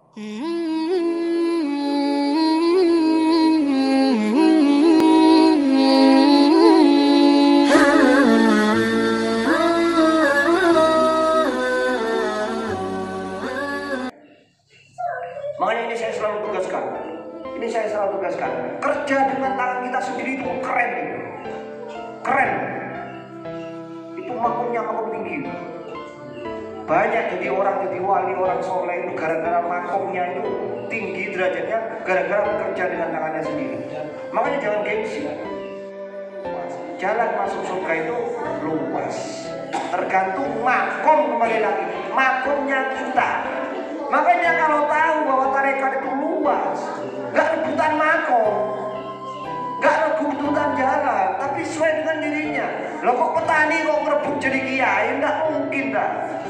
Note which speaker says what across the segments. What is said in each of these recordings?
Speaker 1: Makanya ini saya selalu tugaskan. Kerja dengan tangan kita sendiri itu keren. Keren. Itu makomnya makom tinggi. Banyak jadi wali, orang soleh itu gara-gara makomnya itu tinggi derajatnya, gara-gara bekerja dengan tangannya sendiri. Makanya jangan gengsi. Jalan masuk surga itu luas. Tergantung makom, kembali lagi. Makomnya kita. Makanya kalau tahu bahwa tarekat itu luas, gak rebutan makom, gak rebutan jalan, tapi sesuai dengan dirinya. Loh kok petani kok merebut jadi kiai? Nggak mungkin dah.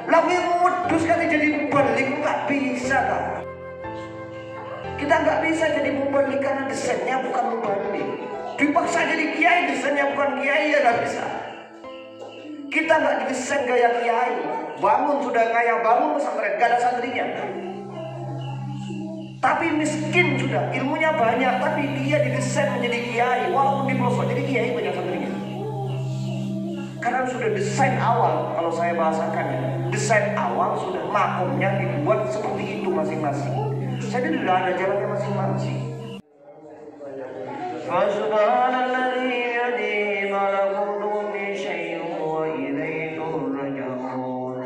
Speaker 1: Lalu yang wedus kan jadi mubalik, nggak bisa dah. Kita nggak bisa jadi mubalik karena desainnya bukan mubalik. Dipaksa jadi kiai, desainnya bukan kiai, ya nggak bisa. Kita nggak didesain gaya kiai. Bangun sudah kaya, bangun pesantren, gak ada santrinya. Tapi miskin sudah, ilmunya banyak, tapi dia didesain menjadi kiai. Walaupun di pelosok jadi kiai banyak santrinya. Karena sudah desain awal, kalau saya bahasakan ya, desain awal sudah makomnya dibuat seperti itu masing-masing. Jadi sudah ada jalannya masing-masing. Subhanalladzi biyadihi malakutu kulli syai'in wa ilaihi turja'un.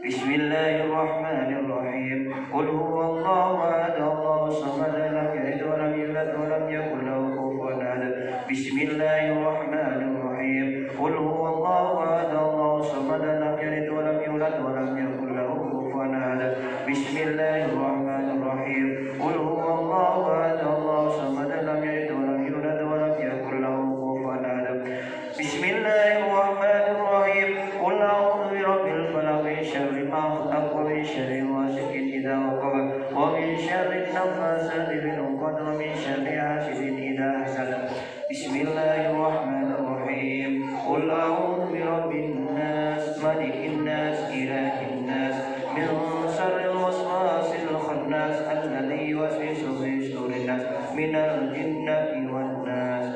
Speaker 1: Bismillahirrahmanirrahim. Qul huwallahu ahad, Allahus samad, lam yalid wa lam yulad wa lam yakul lahu kufuwan ahad. Bismillahirrahmanirrahim. Qul huwallahu ahad, Allahus samad, lam yalid wa lam yulad wa lam yakul lahu kufuwan ahad. Bismillahirrahmanirrahim. Qul huwallahu ahad, Allahus samad, lam yalid wa lam yulad wa lam yakul lahu kufuwan ahad. Bismillahirrahmanirrahim. Qul a'udzu birabbil falaq, min syarri ma khalaq, wa min syarri ghasiqin idza waqab, wa min syarri naffasati fil 'uqad, wa min syarri hasidin idza hasad. Bismillahirrahmanirrahim. Qul a'udzu birabbin nas, malikin nas, ilahin nas, min syarril waswasil khannas, alladzi yuwaswisu fi sudurin nas, minal jinnati wan nas.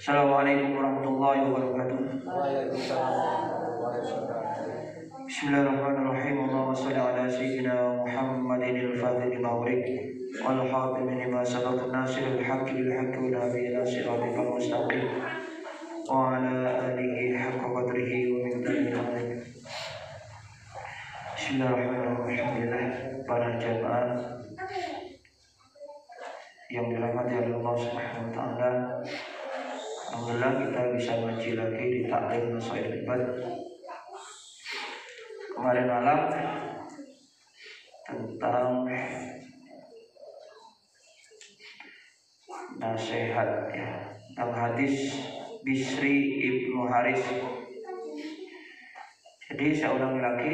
Speaker 1: Assalamualaikum warahmatullahi wabarakatuh. Bismillahirrahmanirrahim. Allahumma shalli ala sayyidina Muhammadin al-fatihil mawrid wal khatim lima sabaq nasiril haqqi bil haqqi wal hadi ila siratal mustaqim wa ala alihi haqqa qadrihi wa miqdarihi azim. Bismillahirrahmanirrahim. Para jamaah yang dirahmati oleh Allah Subhanahu wa taala, alhamdulillah kita bisa ngaji lagi di Ta'lim Nasail Ibad. Kemarin malam tentang nasihat ya, tentang hadis Bisri ibnu Haris. Jadi saya ulangi lagi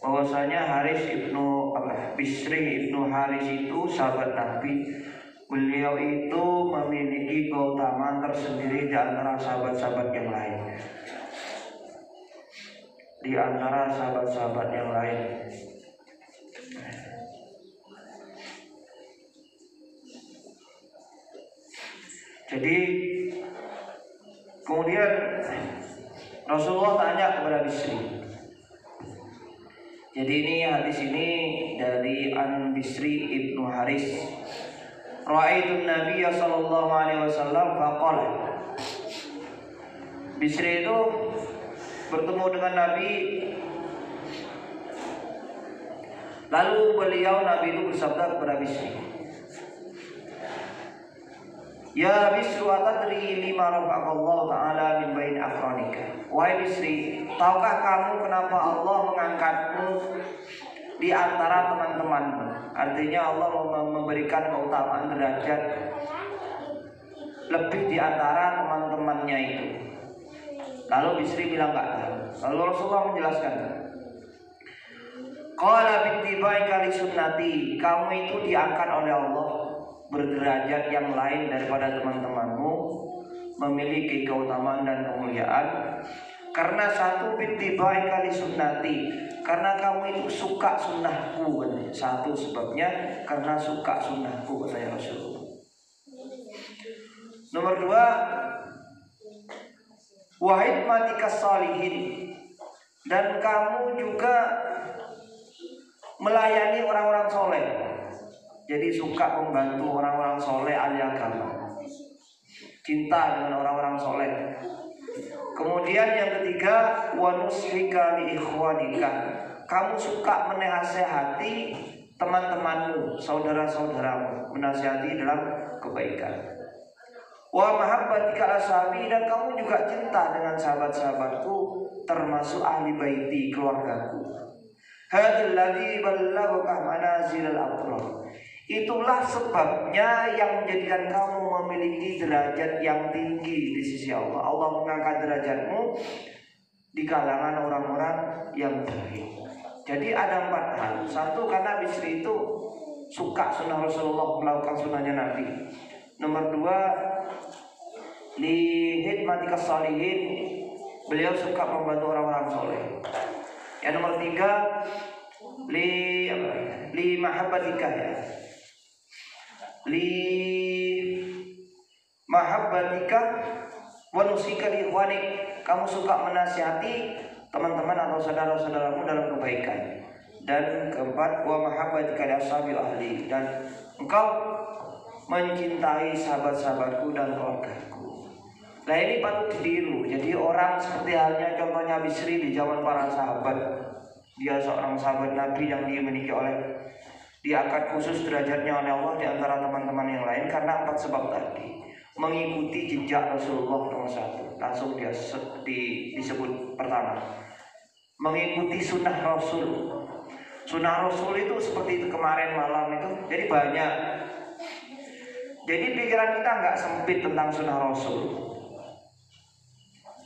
Speaker 1: bahwasanya Bisri ibnu Haris itu sahabat Nabi. Beliau itu memiliki keutamaan tersendiri di antara sahabat-sahabat yang lain. Jadi kemudian Rasulullah tanya kepada Bisri. Jadi ini hadis ini dari An Bisri ibnu Haris. Ra'aitun Nabiyya sallallahu alaihi wasallam faqala. Bisri itu bertemu dengan Nabi. Lalu Nabi itu bersabda kepada Bisri, Ya Bisri, atadri lima rafa'allahu ta'ala min bain aqranika. Wahai Bisri, tahukah kamu kenapa Allah mengangkatmu di antara teman-temanmu? Artinya Allah memberikan keutamaan derajat lebih di antara teman-temannya itu. Lalu Bisri bilang enggak tahu. Lalu Rasulullah menjelaskan, Qala bittibaika li sunnati, kamu itu diangkat oleh Allah berderajat yang lain daripada teman-temanmu, memiliki keutamaan dan kemuliaan kemuliaan, karena satu bittibai kali sunnati, karena kamu itu suka sunnahku. Satu sebabnya karena suka sunnahku, kata Rasulullah. Nomor 2, wahid matikas salihin, dan kamu juga melayani orang-orang soleh. Jadi suka membantu orang-orang soleh ahli agama, cinta dengan orang-orang soleh. Kemudian yang ketiga, wanushika li ikhwanika, kamu suka menasehati teman-temanmu, saudara-saudaramu, menasihati dalam kebaikan. Wa mahabbatika ashabi, dan kamu juga cinta dengan sahabat-sahabatku, termasuk ahli baiti, keluargaku. Hadzal ladzi ballaghaka manazilal abrar, itulah sebabnya yang menjadikan kamu memiliki derajat yang tinggi di sisi Allah. Allah mengangkat derajatmu di kalangan orang-orang yang baik. Jadi ada 4 hal. 1, karena Bisri itu suka sunnah Rasulullah, melakukan sunnahnya Nabi. Nomor 2, li hidmatikas salihin, beliau suka membantu orang-orang soleh. Yang nomor 3, li mahabbatika, li mahabbatika wa nusika li ikhwanik, kamu suka menasihati teman-teman atau saudara-saudaramu dalam kebaikan. Dan keempat, wa mahabbatika li ashabi ahli, dan engkau mencintai sahabat-sahabatku dan keluargaku. Nah, ini patut ditiru. Jadi orang seperti halnya contohnya Bisri di zaman para sahabat. Dia seorang sahabat Nabi yang dimiliki oleh, diangkat khusus derajatnya oleh Allah di antara teman-teman yang lain karena 4 sebab tadi. Mengikuti jejak Rasulullah nomor 1. Langsung dia disebut pertama, mengikuti sunnah Rasul. Sunnah Rasul itu seperti itu kemarin malam itu. Jadi banyak. Jadi pikiran kita nggak sempit tentang sunnah Rasul.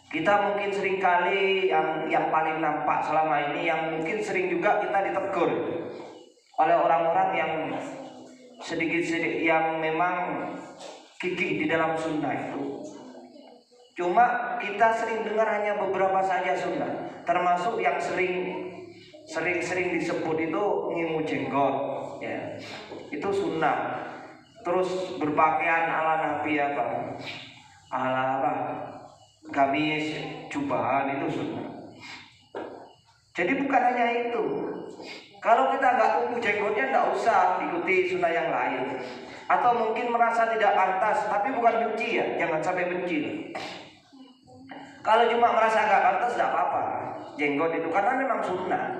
Speaker 1: Kita mungkin sering kali yang paling nampak selama ini, yang mungkin sering juga kita ditegur oleh orang-orang yang sedikit-sedikit yang memang gigih di dalam sunnah itu. Cuma kita sering dengar hanya beberapa saja sunnah, termasuk yang sering disebut itu ngimu jenggot, ya. Itu sunnah. Terus berpakaian ala Nabi gamis, jubahan, itu sunnah. Jadi bukan hanya itu. Kalau kita nggak tumbuh jenggotnya, nggak usah ikuti sunnah yang lain. Atau mungkin merasa tidak pantas, tapi bukan benci ya, jangan sampai benci. Kalau cuma merasa nggak pantas, nggak apa-apa jenggot itu, karena memang sunnah.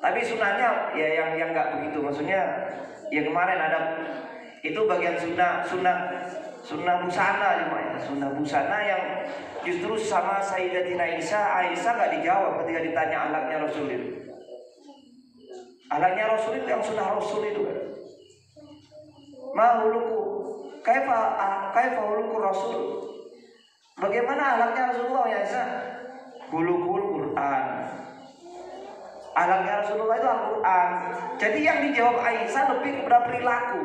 Speaker 1: Tapi sunnahnya ya yang nggak begitu. Maksudnya ya kemarin ada itu bagian sunnah busana, ya, sunnah busana yang justru sama Sayyidatina Aisyah nggak dijawab ketika ditanya anaknya Rasul itu. Anaknya Rasul itu yang sunnah Rasul itu kan. Ma huluku kaifa huluku Rasul. Bagaimana anaknya Rasulullah ya Aisyah? Hulukul Quran. Anaknya Rasulullah itu Al-Quran. Jadi yang dijawab Aisyah lebih kepada perilaku.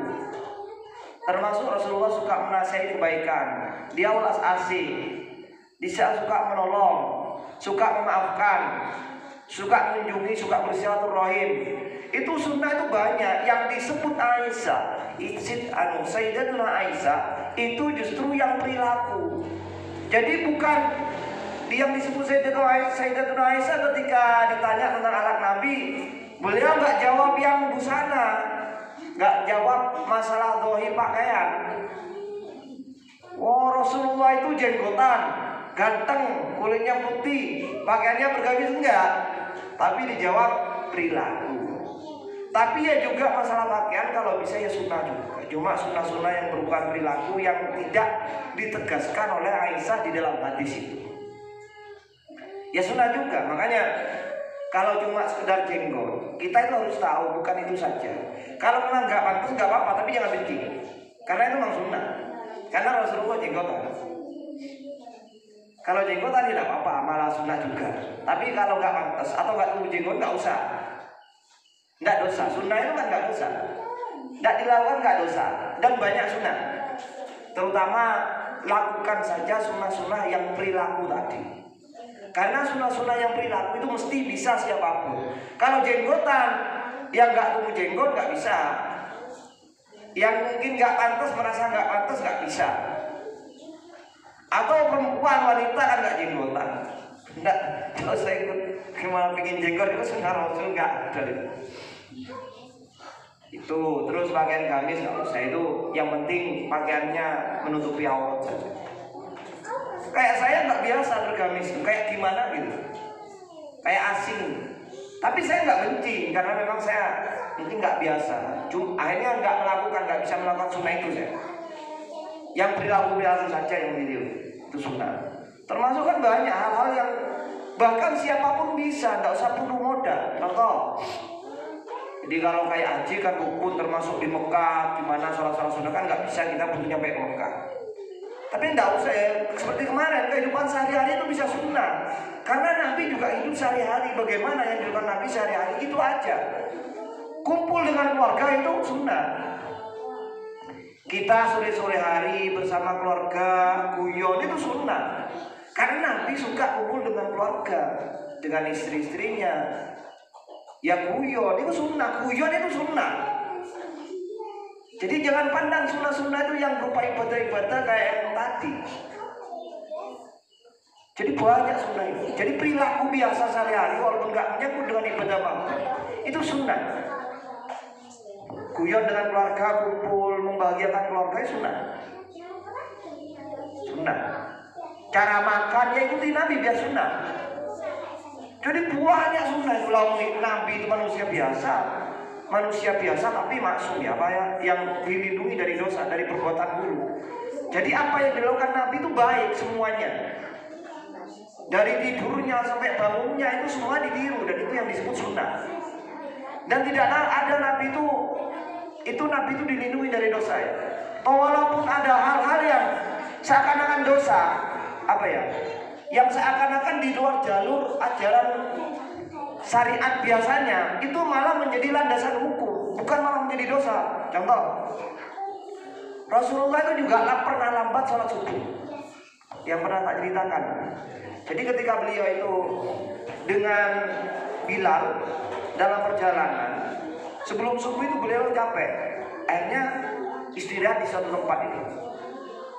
Speaker 1: Termasuk Rasulullah suka menasihati kebaikan, dia ulas asih, dia suka menolong, suka memaafkan, suka mengunjungi, suka bersilaturahim. Itu sunnah itu banyak. Yang disebut Aisyah, Sayyidatuna Aisyah, itu justru yang perilaku. Jadi bukan yang disebut Sayyidatuna Aisyah ketika ditanya tentang anak Nabi, beliau nggak jawab yang busana, nggak jawab masalah dohir pakaian. Rasulullah itu jenggotan, ganteng, kulitnya putih, pakaiannya bergamis, enggak. Tapi dijawab perilaku. Tapi ya juga masalah pakaian kalau bisa ya sunnah juga. Cuma sunnah-sunnah yang berupa perilaku yang tidak ditegaskan oleh Aisyah di dalam hadis itu, ya sunnah juga. Makanya kalau cuma sekedar jenggot, kita itu harus tahu bukan itu saja. Kalau memang nggak pantas nggak apa-apa, tapi jangan benci, karena itu memang sunnah. Karena Rasulullah jenggotan. Kalau jenggotan tidak apa-apa, malah sunnah juga. Tapi kalau nggak pantas atau nggak tumbuh jenggot, nggak usah, nggak dosa. Sunnah itu kan nggak dosa, nggak dilakukan nggak dosa. Dan banyak sunnah, terutama lakukan saja sunnah-sunnah yang perilaku tadi. Karena sunnah-sunnah yang perilaku itu mesti bisa siapapun. Kalau jenggotan, yang nggak tumbuh jenggot nggak bisa. Yang mungkin nggak pantas, merasa nggak pantas, nggak bisa. Atau perempuan, wanita kan nggak jenggotan. Nggak, kalau saya ikut gimana pengen jenggot itu sunnah Rasul nggak ada. Itu terus pakaian gamis nggak usah, itu yang penting pakaiannya menutupi aurat saja. Kayak saya nggak biasa bergamis, kayak gimana gitu, kayak asing. Tapi saya nggak benci karena memang saya mungkin nggak biasa. Akhirnya nggak bisa melakukan sunnah itu saya. Yang perilaku saja yang itu sunnah. Termasuk kan banyak hal-hal yang bahkan siapapun bisa, nggak usah perlu modal. Contoh, jadi kalau kayak haji kan rukun termasuk di Mekah, gimana sholat-sholat sunnah kan nggak bisa kita butuh nyampe ke Mekah. Tapi enggak usah ya, seperti kemarin kehidupan sehari-hari itu bisa sunnah. Karena Nabi juga hidup sehari-hari, bagaimana yang dilakukan Nabi sehari-hari itu aja. Kumpul dengan keluarga itu sunnah. Kita sore-sore hari bersama keluarga, guyon itu sunnah. Karena Nabi suka kumpul dengan keluarga, dengan istri-istrinya. Ya guyon itu sunnah, guyon itu sunnah. Jadi jangan pandang sunnah-sunnah itu yang berupa ibadah-ibadah kayak yang tadi. Jadi banyak sunnah itu. Jadi perilaku biasa sehari-hari walaupun nggak menyangkut dengan ibadah makhluk itu sunnah. Guyon dengan keluarga, kumpul, membahagiakan keluarga itu sunnah. Sunnah. Cara makannya ikuti Nabi biar sunnah. Jadi banyak sunnah itu. Nabi itu manusia biasa tapi maksum ya, yang dilindungi dari dosa, dari perbuatan buruk. Jadi apa yang dilakukan Nabi itu baik semuanya. Dari tidurnya sampai bangunnya itu semua ditiru, dan itu yang disebut sunnah. Dan tidak ada Nabi itu dilindungi dari dosa ya. Walaupun ada hal-hal yang seakan-akan dosa, yang seakan-akan di luar jalur ajaran syariat biasanya, itu malah menjadi landasan hukum, bukan malah menjadi dosa. Contoh, Rasulullah itu juga pernah lambat sholat subuh, yang pernah tak ceritakan. Jadi ketika beliau itu dengan Bilal dalam perjalanan, sebelum subuh itu beliau capek, akhirnya istirahat di suatu tempat itu.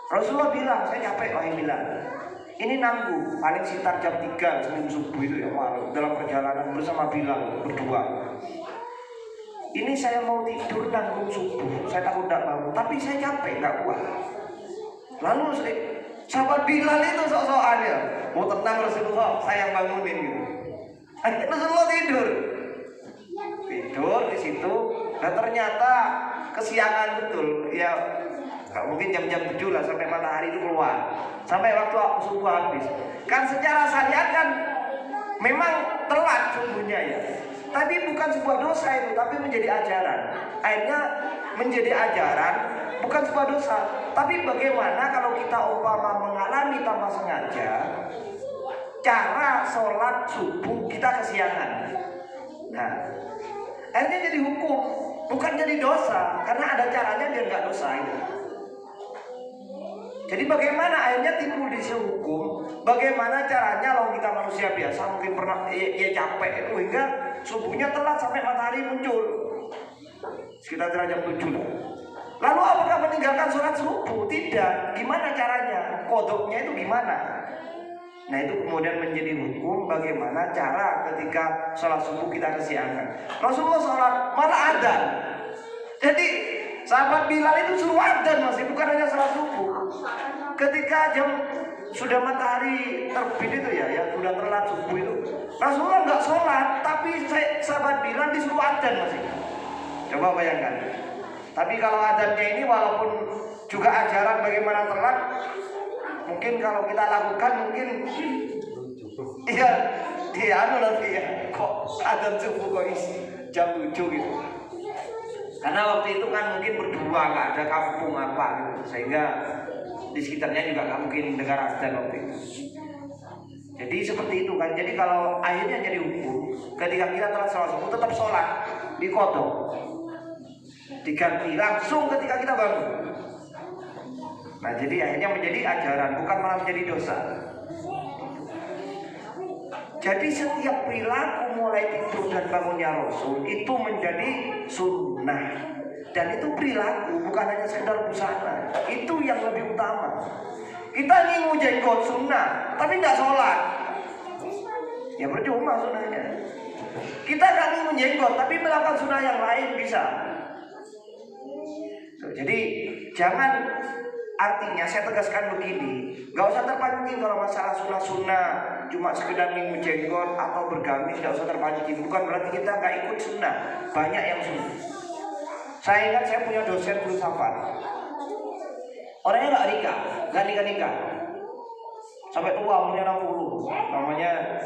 Speaker 1: Rasulullah bilang, saya capek wahai Bilal, ini nanggu, paling sekitar jam 3 sebelum subuh itu ya, dalam perjalanan bersama Bilal berdua. Ini saya mau tidur nanggung subuh, saya takut tidak bangun, tapi saya capek, nggak kuat. Lalu sahabat Bilal itu sok-sokan ya, mau tenang Rasulullah, saya yang bangunin gitu. Akhirnya Rasulullah tidur di situ. Nah ternyata kesiangan betul ya. Mungkin jam-jam 7 lah sampai matahari itu keluar, sampai waktu subuh habis. Kan secara syariat kan memang telat subuhnya ya, tapi bukan sebuah dosa itu, tapi menjadi ajaran. Akhirnya menjadi ajaran, bukan sebuah dosa. Tapi bagaimana kalau kita umpama mengalami tanpa sengaja cara sholat subuh kita kesiangan? Nah, akhirnya jadi hukum, bukan jadi dosa, karena ada caranya biar nggak dosa itu. Jadi bagaimana akhirnya timbul di hukum, bagaimana caranya kalau kita manusia biasa mungkin pernah ya capek itu hingga subuhnya telat sampai matahari muncul sekitar jam 7. Lalu apakah meninggalkan sholat subuh? Tidak. Gimana caranya? Kodoknya itu gimana? Nah itu kemudian menjadi hukum bagaimana cara ketika sholat subuh kita kesiangan. Rasulullah sholat malah adzan. Jadi sahabat Bilal itu suruh adzan masih, bukan hanya sholat subuh. Ketika sudah matahari terbit itu ya sudah telat subuh itu, Rasulullah nggak sholat, tapi sahabat Bilal disuruh adzan masih. Coba bayangkan. Tapi kalau adzannya ini walaupun juga ajaran bagaimana telat, mungkin kalau kita lakukan mungkin nanti ya kok adzan subuh kok isi jam 7 gitu. Karena waktu itu kan mungkin berdua, nggak ada kampung apa gitu, sehingga di sekitarnya juga nggak mungkin dengar adzan waktu itu. Jadi seperti itu kan. Jadi kalau akhirnya jadi hukum, ketika kita telah sholat subuh tetap sholat di kodok, diganti langsung ketika kita bangun. Nah jadi akhirnya menjadi ajaran, bukan malah menjadi dosa. Jadi setiap perilaku mulai tidur dan bangunnya Rasul itu menjadi sunnah. Dan itu perilaku, bukan hanya sekedar busana. Itu yang lebih utama. Kita ngingu jenggot sunnah, tapi nggak sholat, ya percuma sunnahnya. Kita nggak ngingu jenggot, tapi melakukan sunnah yang lain bisa. Jadi jangan, artinya saya tegaskan begini, nggak usah terpancing kalau masalah sunnah-sunnah, cuma sekedar ngingu jenggot atau bergamis, nggak usah terpancing. Bukan berarti kita nggak ikut sunnah, banyak yang sunnah. Saya ingat saya punya dosen filsafat, orangnya nggak nikah, sampai tua umurnya 60, namanya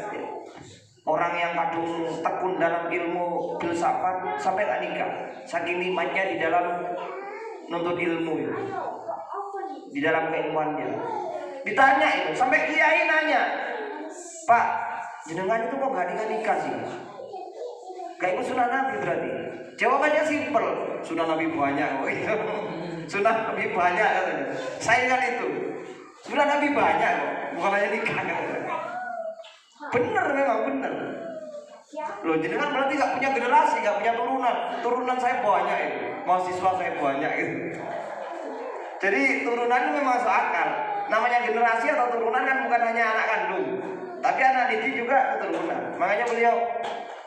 Speaker 1: orang yang kadung tekun dalam ilmu filsafat sampai nggak nikah, saking nikmatnya di dalam nuntut ilmu itu, di dalam keilmuannya. Ditanya itu, sampai kiai nanya, Pak, jenengan itu kok nggak nikah sih? Gak ikut sunnah Nabi berarti? Jawabannya simpel, sunnah Nabi banyak. Sunnah Nabi banyak katanya. Saya ingat itu, sunnah Nabi banyak kok, bukan hanya nikah katanya. Bener, memang bener. Loh, jenengan berarti gak punya generasi, gak punya turunan. Turunan saya banyak itu, mahasiswa saya banyak itu. Jadi turunannya memang masuk akal. Namanya generasi atau turunan kan bukan hanya anak kandung, tapi anak didik juga keturunan. Makanya beliau,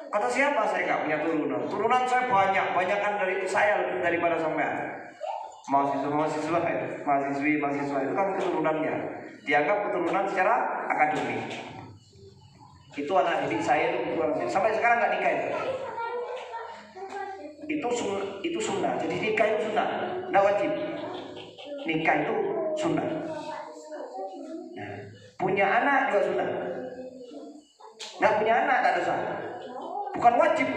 Speaker 1: kata siapa saya nggak punya turunan? Turunan saya banyakan dari saya daripada sampean. Mahasiswi itu kan keturunannya dianggap keturunan secara akademik. Itu anak didik saya itu sampai sekarang nggak nikah itu. Itu sunnah. Jadi nikah itu sunnah, nggak wajib. Nikah itu sunnah. Nah, punya anak juga sunnah. Nggak punya anak tak dosa. Bukan wajib.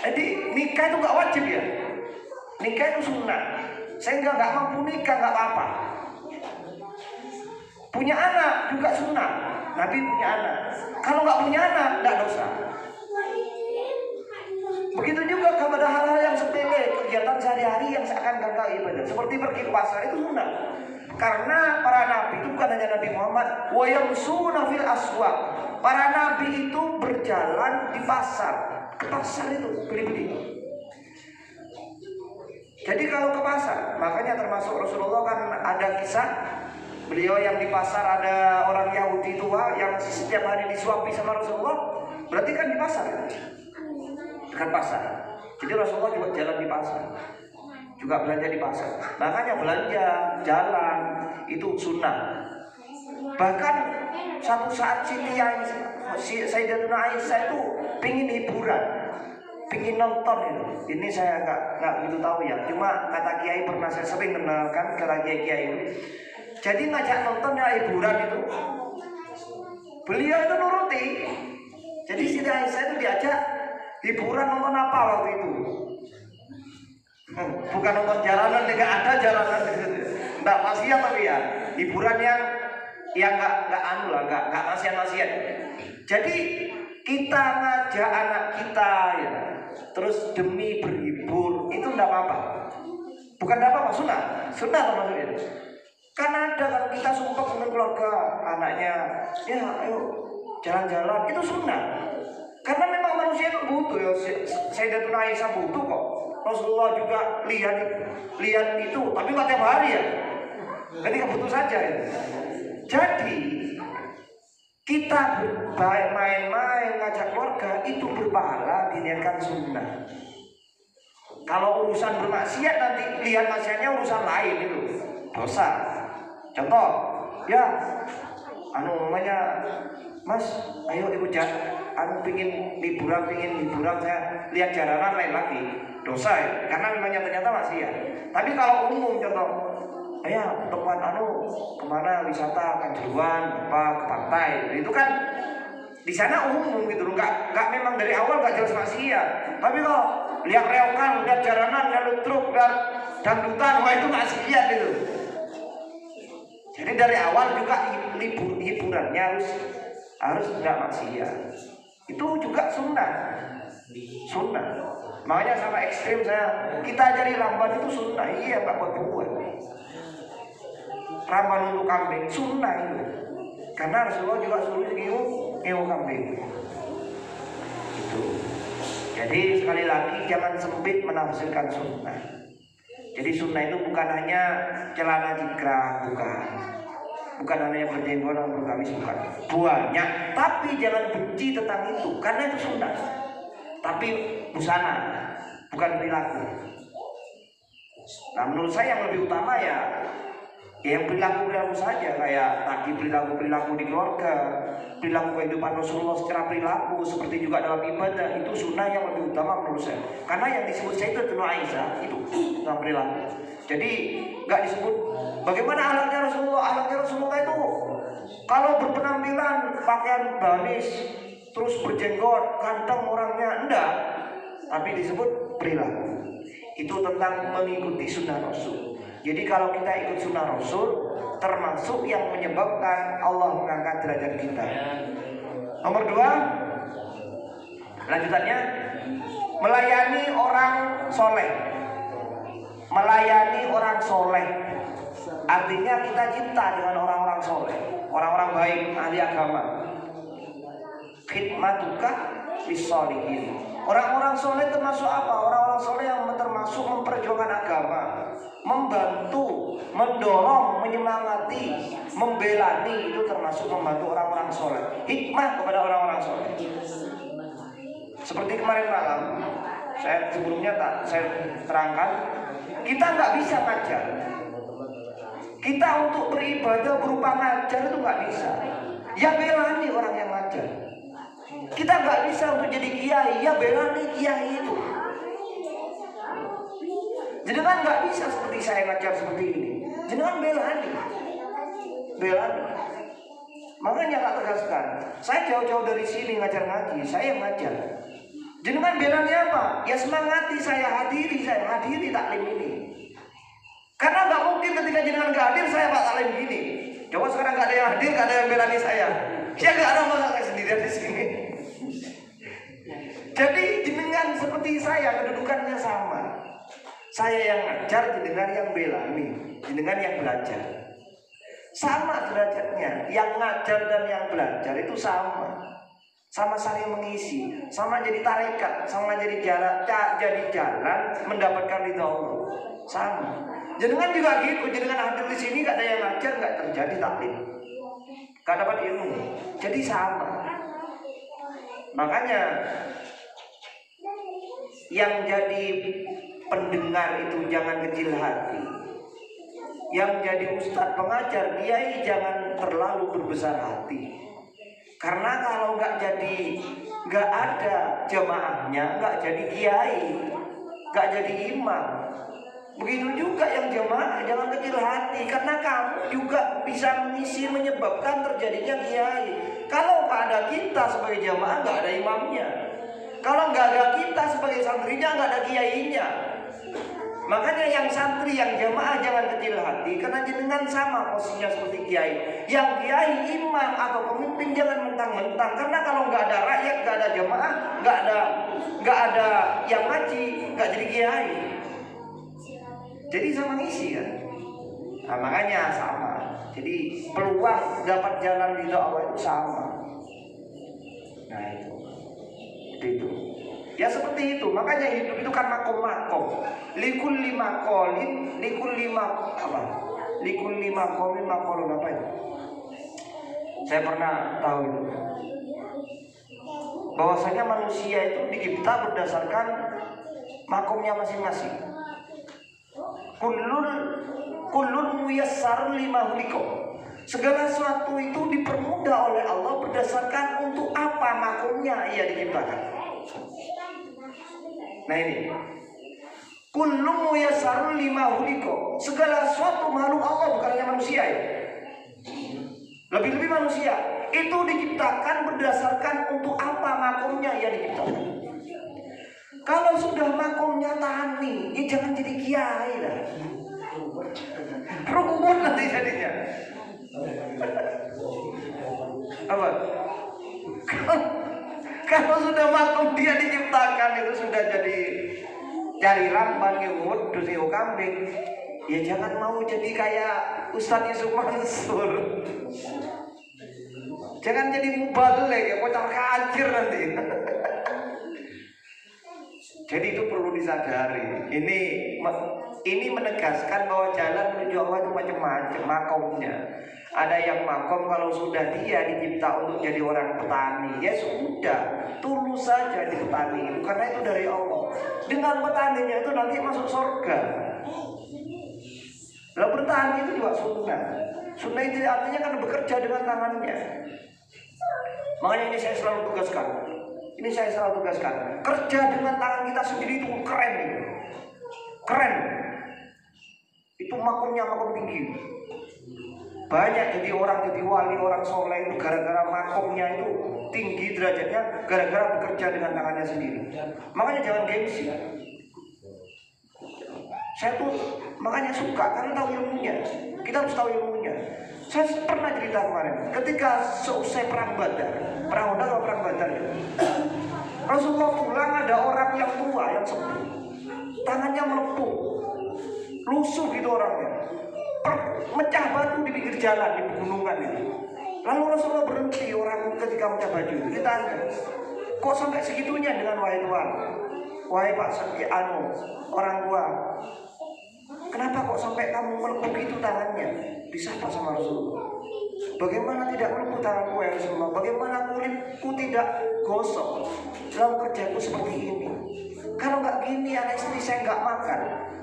Speaker 1: Jadi nikah itu nggak wajib ya. Nikah itu sunnah. Sehingga nggak mampu nikah nggak apa-apa. Punya anak juga sunnah. Nabi punya anak. Kalau nggak punya anak nggak dosa. Begitu juga kepada hal-hal yang sepele, kegiatan sehari-hari yang seakan gagal ibadah, seperti pergi ke pasar itu sunnah. Karena para nabi itu bukan hanya Nabi Muhammad, wa yamsuna fil aswaq. Para nabi itu berjalan di pasar, ke pasar itu beli-beli. Jadi kalau ke pasar, makanya termasuk Rasulullah kan ada kisah beliau yang di pasar ada orang Yahudi tua yang setiap hari disuapi sama Rasulullah, berarti kan di pasar, dekat pasar. Jadi Rasulullah juga jalan di pasar, juga belanja di pasar. Makanya belanja, jalan itu sunnah. Bahkan satu saat Sayyidatuna Aisyah itu pingin hiburan, pingin nonton itu. Ini saya nggak begitu tahu ya. Cuma kata kiai pernah saya sering kenalkan kata kiai itu. Jadi ngajak nonton ya hiburan itu. Beliau itu nuruti. Jadi Siti Aisyah itu diajak hiburan nonton apa waktu itu? Bukan nonton jalanan, nggak ada jalanan. Nggak maksiat tapi ya hiburan yang nggak nasihat. Jadi kita ngajak anak kita ya, terus demi berhibur itu nggak apa-apa. Bukan nggak apa-apa, sunnah termasuknya. Karena ada kalau kita sumpah dengan keluarga anaknya, ya ayo jalan-jalan itu sunnah. Karena memang manusia itu butuh ya. Sayyidatuna Aisyah butuh kok. Rasulullah juga lihat itu, tapi nggak tiap hari ya. Ketika butuh saja ya. Jadi kita main-main ngajak keluarga itu berpahala diniatkan sunnah. Kalau urusan bermaksiat nanti lihat maksiatnya urusan lain itu dosa. Contoh, ya, namanya Mas, ayo ikut pingin liburan saya lihat jalanan lain lagi dosa ya, karena memangnya ternyata maksiat. Tapi kalau umum contoh, ya tempat kemana wisata Kanjuruhan ke pantai itu kan di sana umum gitu, nggak memang dari awal nggak jelas maksiat. Tapi kalau lihat reokan, lihat jalanan, lihat truk, lihat dangdutan, wah itu maksiat gitu. Jadi dari awal juga hiburannya harus nggak maksiat. Itu juga sunnah. Makanya sama ekstrim kita ajari lamban itu sunnah. Iya, nggak buat. ramban untuk kambing, sunnah itu. Karena Rasulullah juga suruh ngewu kambing. Itu. Jadi sekali lagi jangan sempit menafsirkan sunnah. Jadi sunnah itu bukan hanya celana jikra, bukan hanya berjenggot dan bergamis, bukan. Banyak, tapi jangan benci tentang itu, karena itu sunnah. Tapi busana, bukan perilaku. Nah menurut saya yang lebih utama ya yang perilaku saja, kayak tadi perilaku di keluarga, perilaku kehidupan Rasulullah secara perilaku, seperti juga dalam ibadah, itu sunnah yang lebih utama menurut saya. Karena yang disebut saya itu Aisyah itu dalam perilaku. Jadi nggak disebut bagaimana ahlaknya Rasulullah. Ahlaknya Rasulullah itu kalau berpenampilan pakaian bamis, terus berjenggot, ganteng orangnya, enggak. Tapi disebut perilaku. Itu tentang mengikuti sunnah Rasul. Jadi kalau kita ikut sunnah Rasul, termasuk yang menyebabkan Allah mengangkat derajat kita. Nomor 2, lanjutannya, melayani orang soleh. Melayani orang soleh, artinya kita cinta dengan orang-orang soleh, orang-orang baik, ahli agama. Khidmatuka bis-sholihin. Orang-orang soleh termasuk apa? Orang-orang soleh yang termasuk memperjuangkan agama, membantu, mendorong, menyemangati, membelani, itu termasuk membantu orang-orang soleh. Hikmah kepada orang-orang soleh. Seperti kemarin malam, saya sebelumnya saya terangkan, kita nggak bisa ngajar. Kita untuk beribadah berupa ngajar itu nggak bisa. Ya belani orang yang ngajar. Kita nggak bisa untuk jadi kiai, ya belani kiai itu. Jadi kan nggak bisa seperti saya ngajar seperti ini. Jadi kan belani. Makanya tak tegaskan. Saya jauh-jauh dari sini ngajar ngaji, saya ngajar. Jadi kan belani apa? Ya semangati saya hadiri taklim ini. Karena nggak mungkin ketika jenengan nggak hadir saya pak taklim gini. Coba sekarang nggak ada yang hadir, nggak ada yang belani saya. Saya nggak ada masalah saya sendirian di sini. Jadi jenengan seperti saya, kedudukannya sama. Saya yang ngajar, jenengan yang belani, jenengan yang belajar. Sama derajatnya, yang ngajar dan yang belajar itu sama. Sama saling mengisi, sama jadi tarekat, sama jadi jalan mendapatkan ridha Allah. Sama. Jenengan juga gitu, jenengan hadir di sini gak ada yang ngajar, gak terjadi taklim, gak dapat ilmu. Jadi sama. Makanya yang jadi pendengar itu jangan kecil hati. Yang jadi ustadz pengajar, kiai jangan terlalu berbesar hati. Karena kalau nggak ada jamaahnya, nggak jadi kiai, nggak jadi imam. Begitu juga yang jamaah, jangan kecil hati. Karena kamu juga bisa mengisi, menyebabkan terjadinya kiai. Kalau nggak ada kita sebagai jamaah, nggak ada imamnya. Kalau nggak ada kita sebagai santrinya, nggak ada kiainya. Makanya yang santri, yang jamaah jangan kecil hati, karena jenengan sama posisinya seperti kiai. Yang kiai, imam atau pemimpin jangan mentang-mentang, karena kalau nggak ada rakyat, nggak ada jamaah, nggak ada yang ngaji, nggak jadi kiai. Jadi sama ngisi kan. Nah, makanya sama. Jadi peluang dapat jalan di Allah itu sama. Nah itu. Ya seperti itu. Makanya hidup itu kan makom. Likulli maqolin maqolun apa itu? Saya pernah tahu itu. Bahwasanya manusia itu dicipta berdasarkan makomnya masing-masing. Kullun muyassar lima khuliqa. Segala sesuatu itu dipermudah oleh Allah berdasarkan untuk apa makomnya ia diciptakan. Nah ini, kullu muyassarun lima khuliqa. Segala sesuatu makhluk Allah, bukan hanya manusia ya. Lebih-lebih manusia itu diciptakan berdasarkan untuk apa makomnya ia diciptakan. Kalau sudah makomnya tani, ya jangan jadi kiai lah. Rukun nanti jadinya. Apa? Kalau sudah makom dia diciptakan itu sudah jadi cari ramban, ngewut, dusi kambing. Ya jangan mau jadi kayak Ustadz Yusuf Mansur. Jangan jadi mubalek ya, kocar kacir nanti. Jadi itu perlu disadari. Ini menegaskan bahwa jalan menuju Allah itu macam-macam makomnya. Ada yang makom kalau sudah dia dicipta untuk jadi orang petani, ya sudah, tulus saja di petani itu, karena itu dari Allah. Dengan petaninya itu nanti masuk surga. Lalu bertani itu juga sunnah. Sunnah itu artinya kan bekerja dengan tangannya. Makanya ini saya selalu tugaskan. Kerja dengan tangan kita sendiri itu keren nih. Keren. Itu makomnya makom tinggi. Banyak jadi wali, orang soleh itu gara-gara makomnya itu tinggi derajatnya, gara-gara bekerja dengan tangannya sendiri. Makanya jangan gengsi. Saya tuh makanya suka karena tahu ilmunya. Kita harus tahu ilmunya. Saya pernah cerita kemarin, ketika selesai perang Badar, perang Badar atau perang Badar ya. Rasulullah pulang, ada orang yang tua, yang sepuh, tangannya melepuh, lusuh gitu orangnya, mecah batu di pinggir jalan di pegunungan itu. Lalu Rasulullah berhenti orang ketika mecah batu itu, ditanya, kok sampai segitunya dengan wahai Tuhan, wahai Pak orang tua, kenapa kok sampai kamu melepuh itu tangannya? Disapa sama Rasulullah. Bagaimana tidak melepuh tanganku ya Rasulullah? Bagaimana kulitku tidak gosok dalam kerjaku seperti ini? Kalau nggak gini anak istri saya nggak makan.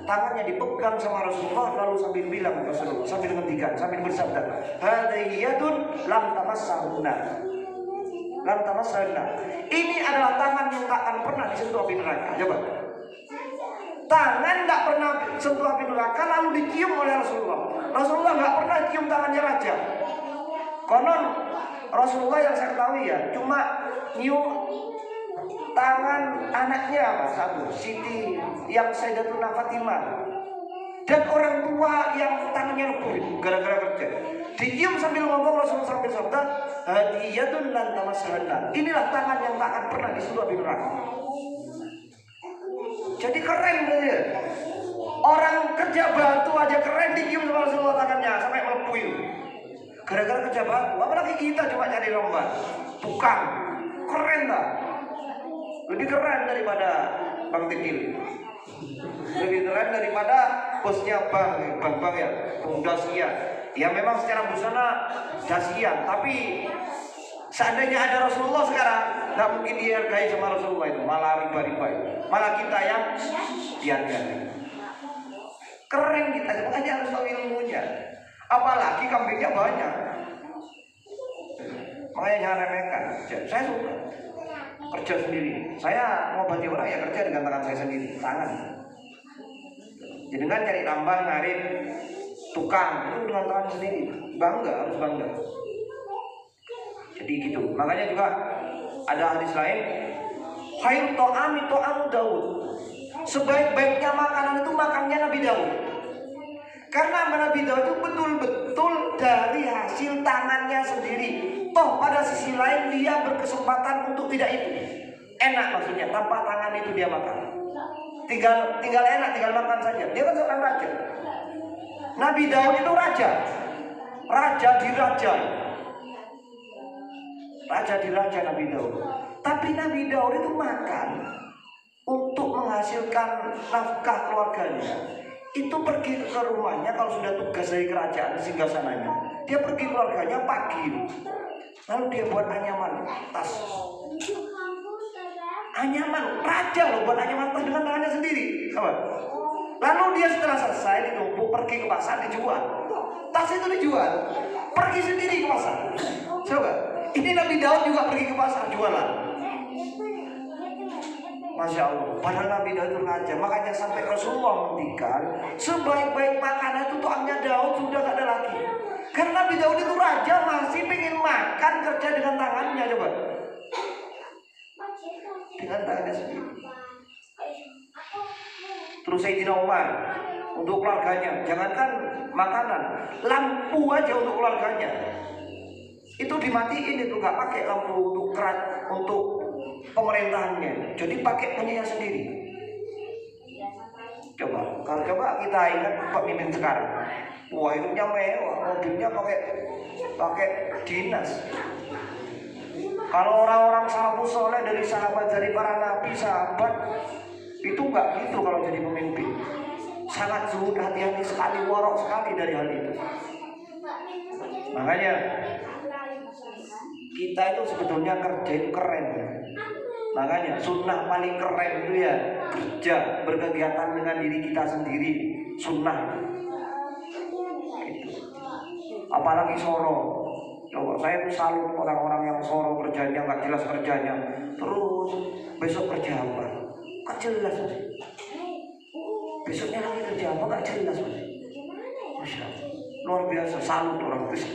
Speaker 1: Tangannya dipegang sama Rasulullah, lalu sambil bilang Rasulullah, sambil ngendikan, sambil bersabda, hadhihi yadun lam tamassahunna. Lam tamassahunna. Ini adalah tangan yang tak akan pernah disentuh api neraka. Coba. Tangan nggak pernah sentuh api neraka, lalu dicium oleh Rasulullah. Rasulullah nggak pernah cium tangannya raja. Konon Rasulullah yang saya ketahui ya, cuma nyium tangan anaknya apa? Satu, Siti yang Sayyidatuna Fatimah. Dan orang tua yang tangannya lepuh gara-gara kerja. Dicium sambil ngomong Rasulullah sambil sabda, hadiyatun lan tamassahanna. Inilah tangan yang tak akan pernah disentuh api neraka. Jadi keren dia. Orang kerja batu aja keren dicium sama Rasulullah tangannya sampai melepuh itu. Gara-gara kerja batu, apalagi kita cuma cari lomba, tukang, keren tak? Lebih keren daripada Bang Tekil, lebih keren daripada bosnya bang ya, Dasia. Ya memang secara busana Dasia, tapi seandainya ada Rasulullah sekarang, nggak mungkin dihargai sama Rasulullah itu, malah riba-riba itu. Malah kita yang dihargai. Keren kita, makanya harus tahu ilmunya. Apalagi kambingnya banyak. Makanya jangan remehkan. Saya suka kerja sendiri. Saya ngobati orang ya kerja dengan tangan saya sendiri, tangan. Jadi kan cari tambang, ngarit, tukang itu dengan tangan sendiri. Bangga, harus bangga. Jadi gitu. Makanya juga ada hadis lain, khair ta'ami ta'amu Daud. Sebaik-baiknya makanan itu makannya Nabi Daud. Karena Nabi Daud itu betul-betul dari hasil tangannya sendiri. Toh pada sisi lain dia berkesempatan untuk tidak itu. Enak maksudnya, tanpa tangan itu dia makan. Tinggal enak, tinggal makan saja. Dia kan seorang raja. Nabi Daud itu raja. Raja di raja. Raja di raja Nabi Daud. Tapi Nabi Daud itu makan untuk menghasilkan nafkah keluarganya. Itu pergi ke rumahnya kalau sudah tugas dari kerajaan singgasananya. Dia pergi keluarganya pagi. Lalu dia buat anyaman tas. Anyaman raja loh, buat anyaman tas dengan tangannya sendiri. Lalu dia setelah selesai ditumpuk pergi ke pasar dijual. Tas itu dijual. Pergi sendiri ke pasar. Coba. Ini Nabi Daud juga pergi ke pasar jualan. Masya Allah, padahal Nabi Daud itu raja. Makanya sampai Rasulullah menghentikan, sebaik-baik makanan itu tuangnya Daud sudah gak ada lagi. Karena Nabi Daud itu raja masih pengen makan, kerja dengan tangannya. Coba dengan tangannya sendiri. Terus Sayyidina Umar untuk keluarganya, jangankan makanan, lampu aja untuk keluarganya itu dimatiin, itu gak pakai lampu untuk pemerintahannya, jadi pakai punyanya sendiri. Coba Kalau coba kita ingat pemimpin sekarang, wah hidupnya mewah, mobilnya pakai dinas. Kalau orang-orang salafus soleh dari sahabat, dari para nabi, sahabat itu nggak gitu kalau jadi pemimpin. Sangat zuhud, hati-hati sekali, warok sekali dari hal itu. Makanya kita itu sebetulnya kerja itu keren. Makanya sunnah paling keren itu ya kerja, berkegiatan dengan diri kita sendiri, sunnah. Gitu. Apalagi soro. Coba saya salut orang-orang yang soro kerjanya nggak jelas kerjanya, terus besok kerja apa? Nggak jelas mas. Besoknya lagi kerja apa? Nggak jelas mas. Masya Allah, luar biasa, salut orang itu.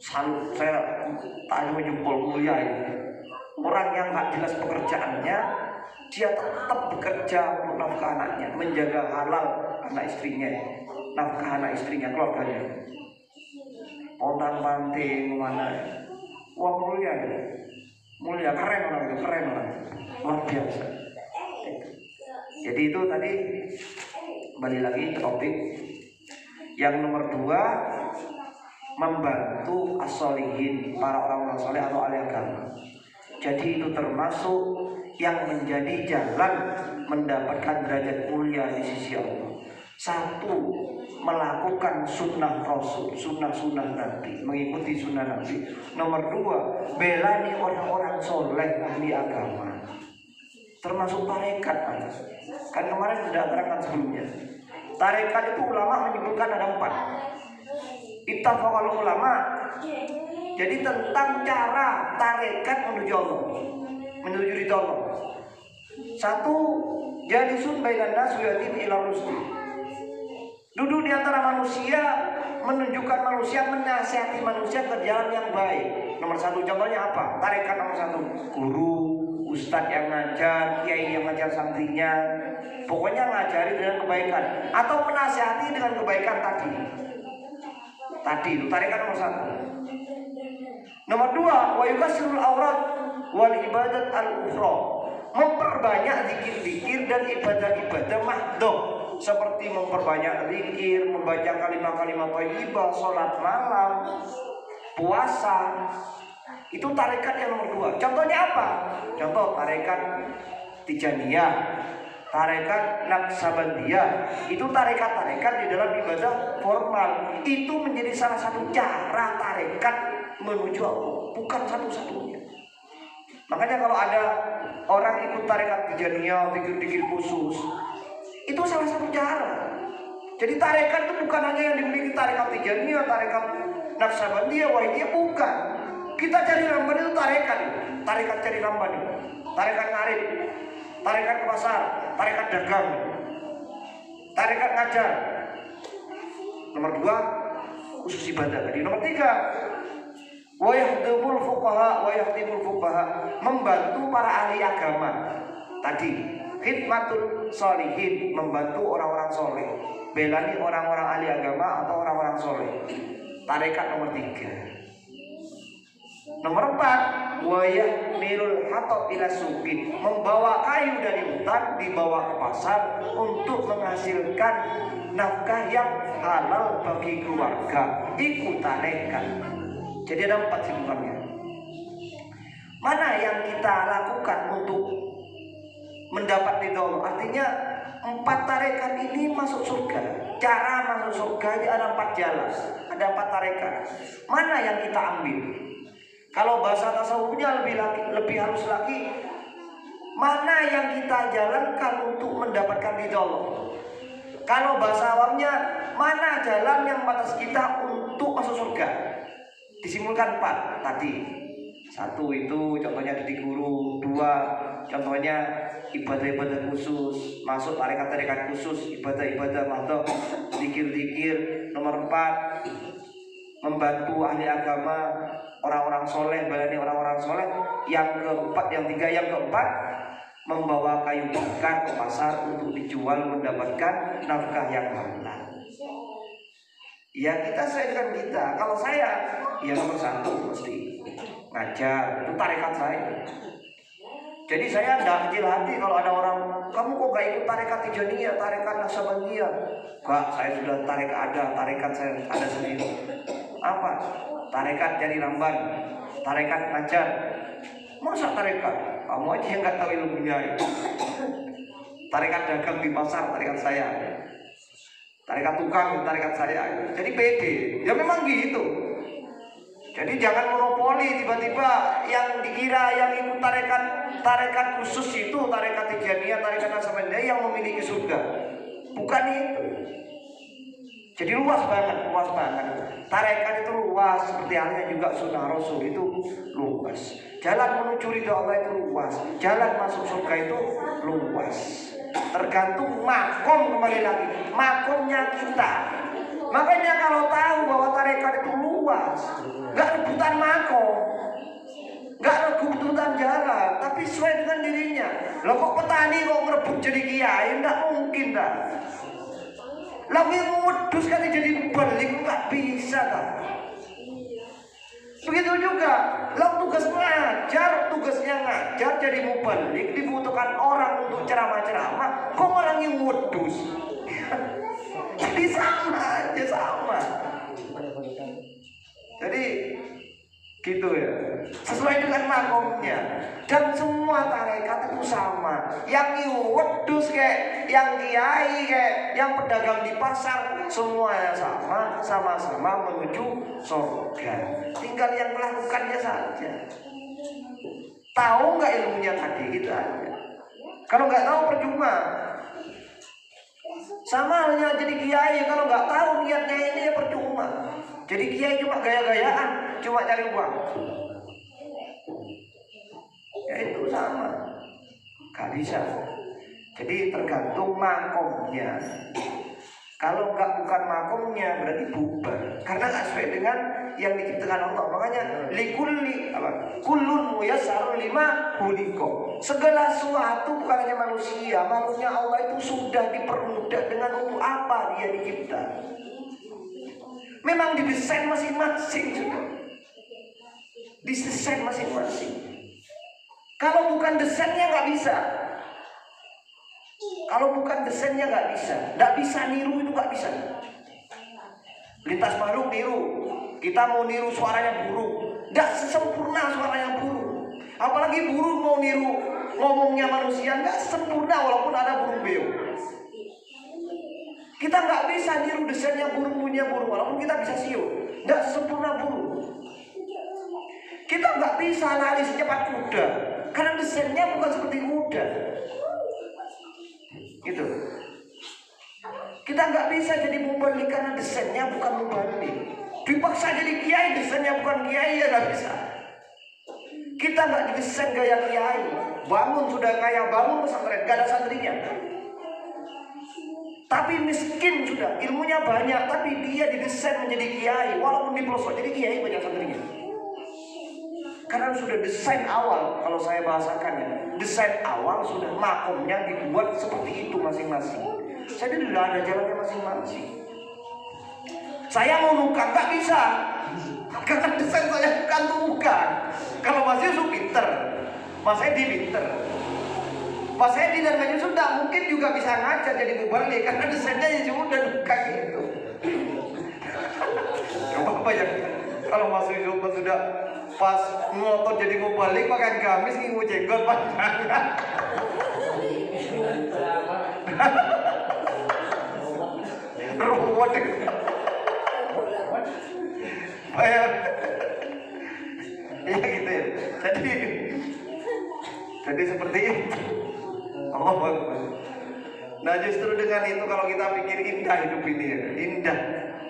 Speaker 1: Salut, saya tanya menjempol mulia ini. Orang yang nggak jelas pekerjaannya, dia tetap bekerja untuk nafkah anaknya, menjaga halal anak istrinya, nafkah anak istrinya, keluarganya. Pontang panting mana? Wah mulia, mulia, keren orang itu, keren orang, luar biasa. Jadi itu tadi kembali lagi ke topik yang nomor 2, membantu as-solihin, para orang-orang soleh atau ahli agama. Jadi itu termasuk yang menjadi jalan mendapatkan derajat mulia di sisi Allah. 1, melakukan sunnah Rasul, sunnah Nabi, mengikuti sunnah Nabi. Nomor 2, belani orang-orang soleh ahli agama, termasuk tarekat. Kan kemarin sudah terangkan sebelumnya. Tarekat itu ulama menyebutkan ada 4. Ittafaqal ulama. Jadi tentang cara tarekat menuju Allah, menuju ridha Allah. 1, jalisun bainan nas yadin ila rusdi. Duduk di antara manusia, menunjukkan manusia, menasihati manusia ke jalan yang baik. Nomor 1 contohnya apa? Tarekat nomor 1, guru, ustadz yang ngajar, kiai yang ngajar santrinya. Pokoknya ngajari dengan kebaikan atau menasihati dengan kebaikan tadi. Tadi itu tarekat nomor 1. Nomor 2, wa yukasirul aurat wal ibadat al-ukhra. Memperbanyak zikir-zikir dan ibadah-ibadah mahdoh, seperti memperbanyak zikir, membaca kalimat-kalimat thayyibah, sholat malam, puasa. Itu tarekat yang nomor 2. Contohnya apa? Contoh tarekat Tijaniyah, tarekat Naqsabandiyah. Itu tarekat-tarekat di dalam ibadah formal. Itu menjadi salah satu cara tarekat menuju Allah, bukan satu-satunya. Makanya kalau ada orang ikut tarekat Tijaniyah, zikir-zikir khusus, itu salah satu cara. Jadi tarekat itu bukan hanya yang dimiliki tarekat Tijaniyah, tarekat Naqsabandiyah, Wahidiyah, bukan. Kita cari lamban itu tarekat. Tarekat cari lamban itu, tarekat ngarib, tarekat ke pasar, tarekat dagang, tarekat ngajar. Nomor 2, khusus ibadah tadi. Nomor 3, wa yahdimul fuqaha, membantu para ahli agama. Tadi khidmatul sholihin, membantu orang-orang soleh, belani orang-orang ahli agama atau orang-orang soleh. Tarekat nomor 3. Nomor 4, wa yahmilul hatab ila suqin, membawa kayu dari hutan dibawa ke pasar untuk menghasilkan nafkah yang halal bagi keluarga. Ikut tarekat. Jadi ada 4 sebenarnya. Mana yang kita lakukan untuk mendapat ridha Allah? Artinya 4 tarekat ini masuk surga. Cara masuk surga ini ada 4 jalan, ada 4 tarekat. Mana yang kita ambil? Kalau bahasa tasawufnya lebih halus lagi, mana yang kita jalankan untuk mendapatkan ridha Allah? Kalau bahasa awamnya, mana jalan yang batas kita untuk masuk surga? Disimpulkan 4 tadi. 1 itu contohnya jadi guru. 2 contohnya ibadah-ibadah khusus, masuk tarekat-tarekat khusus, ibadah-ibadah mahdoh, zikir-zikir. Nomor 4, membantu ahli agama, orang-orang soleh, balani orang-orang soleh. Yang keempat, membawa kayu bakar ke pasar untuk dijual mendapatkan nafkah yang halal. Ya kita sesuaikan kita. Kalau saya, ya nomor 1 mesti ngajar, itu tarekat saya. Jadi saya tidak kecil hati kalau ada orang, kamu kok gak ikut tarekat Tijaniyah, tarekat Naksabandiyah? Enggak, saya sudah tarekat saya ada sendiri. Apa? Tarekat Jari Ramban, tarekat Ngajar. Masa tarekat? Kamu aja yang gak tahu ilmunya. Tarekat dagang di pasar, tarekat saya. Tarekat tukang, tarekat saya. Jadi pede. Ya memang gitu. Jadi jangan monopoli tiba-tiba yang dikira yang ikut tarekat khusus itu, tarekat Tijaniyah, tarekat Naksabandiyah yang memiliki surga. Bukan itu. Jadi luas banget. Tarekat itu luas, seperti halnya juga sunnah Rasul itu luas. Jalan menuju ridha Allah itu luas. Jalan masuk surga itu luas. Tergantung makom, kembali lagi, makomnya kita. Makanya kalau tahu bahwa tarekat itu luas, gak rebutan makom, gak rebutan jalan, tapi sesuai dengan dirinya. Loh kok petani kok ngerebut jadi kiai? Nggak mungkin dah. Lagi ngudus kan jadi balik, nggak bisa dah. Begitu juga, lo tugas ngajar, tugasnya ngajar jadi mubalik, dibutuhkan orang untuk ceramah-ceramah, kok orang yang ngudus? Jadi sama. Jadi gitu ya, sesuai dengan makomnya. Dan semua tarekat itu sama. Yang wedus kayak, yang kiai kayak, yang pedagang di pasar, semuanya sama-sama menuju surga. Tinggal yang melakukannya saja. Tahu nggak ilmunya tadi, gitu aja. Kalau nggak tahu percuma. Sama halnya jadi kiai, kalau nggak tahu niatnya ini ya percuma. Jadi kiai cuma gaya-gayaan, cuma cari uang. Ya itu sama, gak bisa. Jadi tergantung makomnya. Kalau bukan makomnya berarti bubar, karena nggak sesuai dengan yang diciptakan Allah. Makanya kullun muyassarun lima khuliqa. Segala sesuatu bukan hanya manusia Allah itu sudah dipermudah dengan untuk apa dia dicipta. Memang didesain masing-masing sudah. Didesain masing-masing. Kalau bukan desainnya nggak bisa. Kalau bukan desainnya nggak bisa. Nggak bisa niru itu nggak bisa. Lintas makhluk niru. Kita mau niru suaranya burung. Nggak sesempurna suaranya burung. Apalagi burung mau niru ngomongnya manusia, nggak sempurna walaupun ada burung beo. Kita nggak bisa niru desainnya burung punya burung walaupun kita bisa siu. Nggak sempurna burung. Kita nggak bisa lari secepat kuda karena desainnya bukan seperti kuda. Gitu. Kita nggak bisa jadi mubalik karena desainnya bukan mubalik. Dipaksa jadi kiai, desainnya bukan kiai, ya nggak bisa. Kita nggak didesain gaya kiai. Bangun sudah kaya, bangun pesantren, gak ada santrinya. Tapi miskin sudah, ilmunya banyak, tapi dia didesain menjadi kiai, walaupun di pelosok jadi kiai banyak santrinya. Karena sudah desain awal, kalau saya bahasakan ya, desain awal sudah makomnya dibuat seperti itu masing-masing. Jadi tidak ada jalannya masing-masing. Saya mau nukang nggak bisa, karena desain saya bukan tukang. Kalau Mas Yusuf pinter, Mas Edi pinter, Mas Edi dan Mas Yusuf tidak mungkin juga bisa ngajar jadi mubalik karena desainnya ya sudah tukang gitu. Coba bayangkan kalau Mas Yusuf sudah pas ngotot jadi mubalik pakai gamis ngingu jenggot panjang. Ruwet. Ya gitu ya. Jadi seperti itu. Allah. Nah justru dengan itu kalau kita pikir indah hidup ini ya, indah.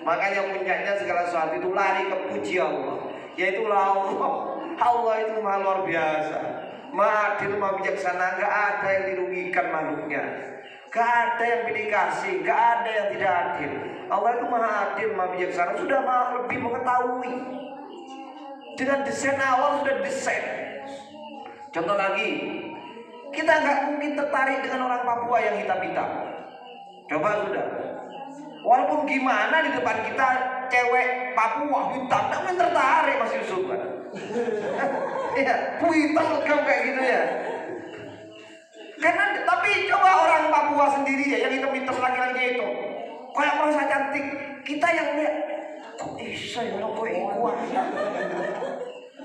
Speaker 1: Makanya puncaknya segala sesuatu itu lari ke puji Allah. Yaitu Allah. Allah itu maha luar biasa, maha adil, maha bijaksana. Gak ada yang dirugikan makhluknya, gak ada yang dikasih, gak ada yang tidak adil. Allah itu maha adil, maha bijaksana, sudah maha lebih mengetahui. Dengan desain awal sudah desain. Contoh lagi, kita nggak mungkin tertarik dengan orang Papua yang hitam-hitam. Coba sudah. Walaupun gimana di depan kita cewek Papua hitam, namun tertarik Mas Yusuf kan? Ya, hitam legam kayak gitu ya. Karena tapi coba orang Papua sendiri ya, yang hitam-hitam laki-laki itu, kayak merasa cantik. Kita yang lihat, kok bisa ya orang kok kuat.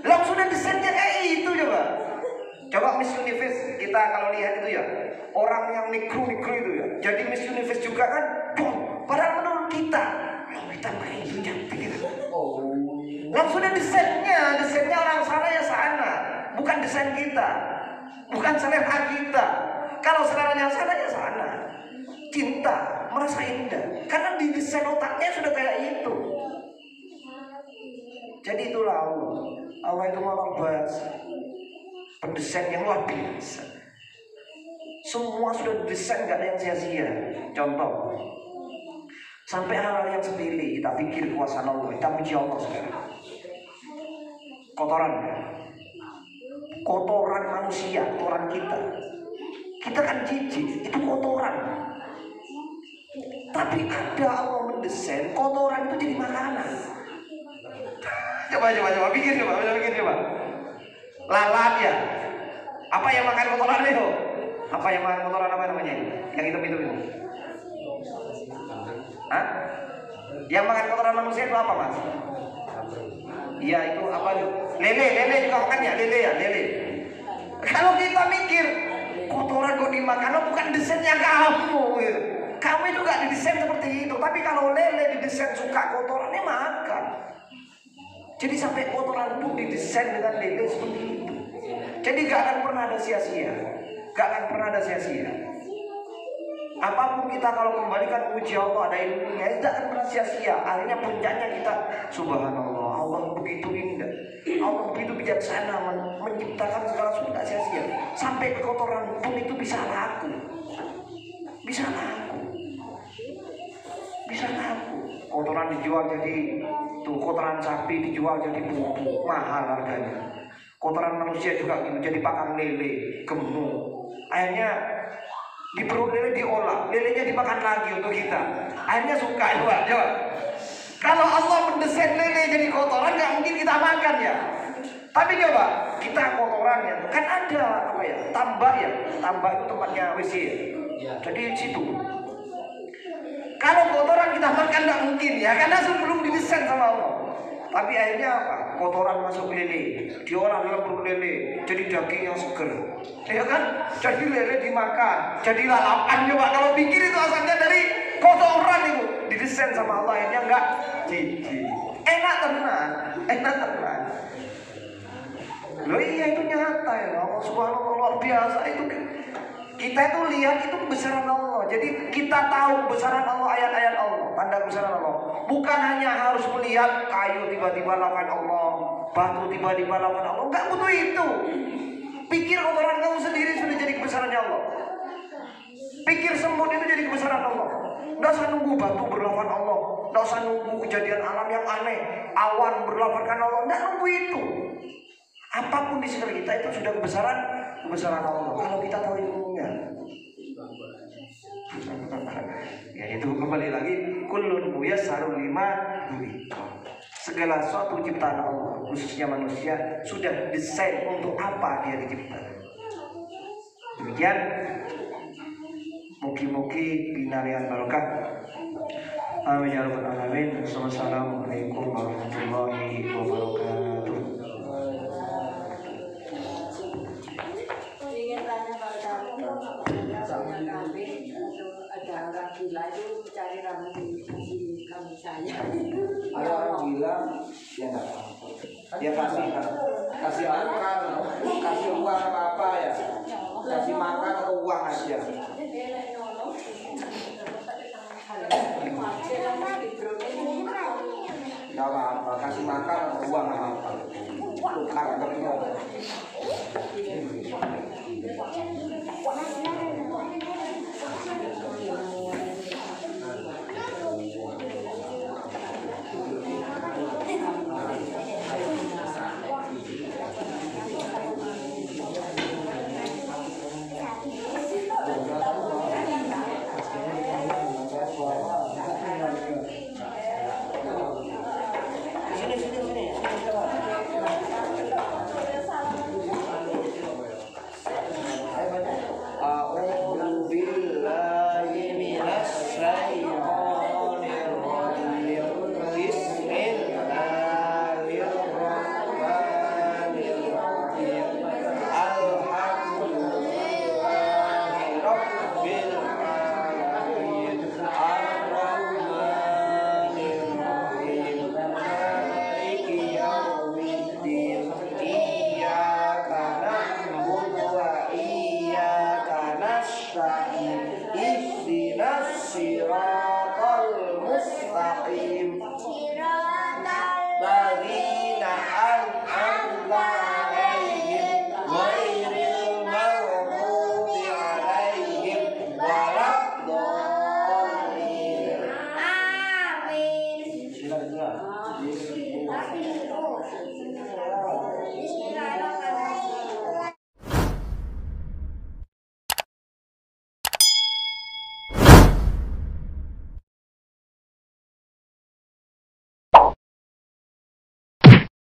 Speaker 1: Langsung desainnya kayak itu coba. Coba Miss Universe kita kalau lihat itu ya, orang yang negro itu ya, jadi Miss Universe juga kan, boom. Padahal menurut kita kayak itu cantik gitu. Langsung desainnya orang sana ya sana, bukan desain kita, bukan selera kita. Kalau seleranya sana ya sana, cinta, merasa indah, karena di desain otaknya sudah kayak itu. Jadi itulah Allah itu malah bahasa pendesain yang luar biasa. Semua sudah didesain, gak ada yang sia-sia. Contoh, sampai hal-hal yang sepele kita pikir kuasa Allah, kita puji Allah sekarang. Kotoran manusia, kotoran kita kan jijik, itu kotoran. Tapi ada Allah mendesain kotoran itu jadi makanan. Coba pikir coba. Lalat ya. Apa yang makan kotoran itu? Apa yang makan kotoran apa namanya? Yang hitam-hitam itu. Hah? Yang makan kotoran manusia itu apa, Mas? Iya, itu apa itu? Lele juga makan ya, lele. Kalau kita mikir kotoran kok dimakan, bukan desainnya kamu. Gitu. Kamu itu gak didesain seperti itu. Tapi kalau lele didesain suka kotorannya makan. Jadi sampai kotoran pun didesain dengan lele seperti itu. Jadi gak akan pernah ada sia-sia. Apapun kita kalau kembalikan puji Allah, ada ilmunya, tidak akan pernah sia-sia. Akhirnya puncaknya kita, subhanallah, Allah begitu indah, Allah begitu bijaksana menciptakan segala sesuatu, tidak sia-sia. Sampai kotoran pun itu bisa laku. Kotoran dijual jadi kotoran sapi dijual jadi bubuk, mahal harganya. Kotoran manusia juga gitu, jadi pakan lele, gemuk. Akhirnya di perut lele diolah, lelenya dimakan lagi untuk kita. Akhirnya suka coba. Kalau Allah mendesain lele jadi kotoran, nggak mungkin kita makan ya. Tapi coba kita kotorannya, kan ada tambak itu tempatnya WC. Jadi di situ. Kalau kotoran kita makan nggak mungkin ya, karena sebelum didesain sama Allah. Tapi akhirnya apa? Kotoran masuk lele, diolah dalam perut lele, jadi daging yang seger. Ya kan? Jadi lele dimakan, jadi lalapan. Coba kalau pikir itu asalnya dari kotoran itu, didesain sama Allah, akhirnya enggak jijik. Enak tenan. Loh iya, itu nyata ya Allah subhanahu luar biasa itu. Kita itu lihat itu kebesaran Allah. Jadi kita tahu kebesaran Allah, ayat-ayat Allah, tanda kebesaran Allah. Bukan hanya harus melihat kayu tiba-tiba lakukan Allah, batu tiba-tiba lakukan Allah. Enggak butuh itu. Pikir kotoran kamu sendiri sudah jadi kebesarannya Allah. Pikir semut itu jadi kebesaran Allah. Enggak usah nunggu batu berlakukan Allah. Enggak usah nunggu kejadian alam yang aneh, awan berlakukan Allah. Enggak nunggu itu. Apapun di sekitar kita itu sudah kebesaran Allah. Kalau kita tahu ilmunya. Ya itu kembali lagi, kullun muyassarun lima yuridu. Segala suatu ciptaan Allah, khususnya manusia, sudah desain untuk apa dia dicipta. Demikian, mugi-mugi binarian barokah. Amin ya rabbal alamin. Wassalamualaikum warahmatullahi wabarakatuh.
Speaker 2: Ada orang gila itu cari rambut di kampung saya.
Speaker 1: Ada orang gila, ya nggak apa-apa. Dia kasih makan, kasih uang apa ya? Kasih makan atau uang aja. Nggak apa-apa, kasih makan atau uang apa? Tukar atau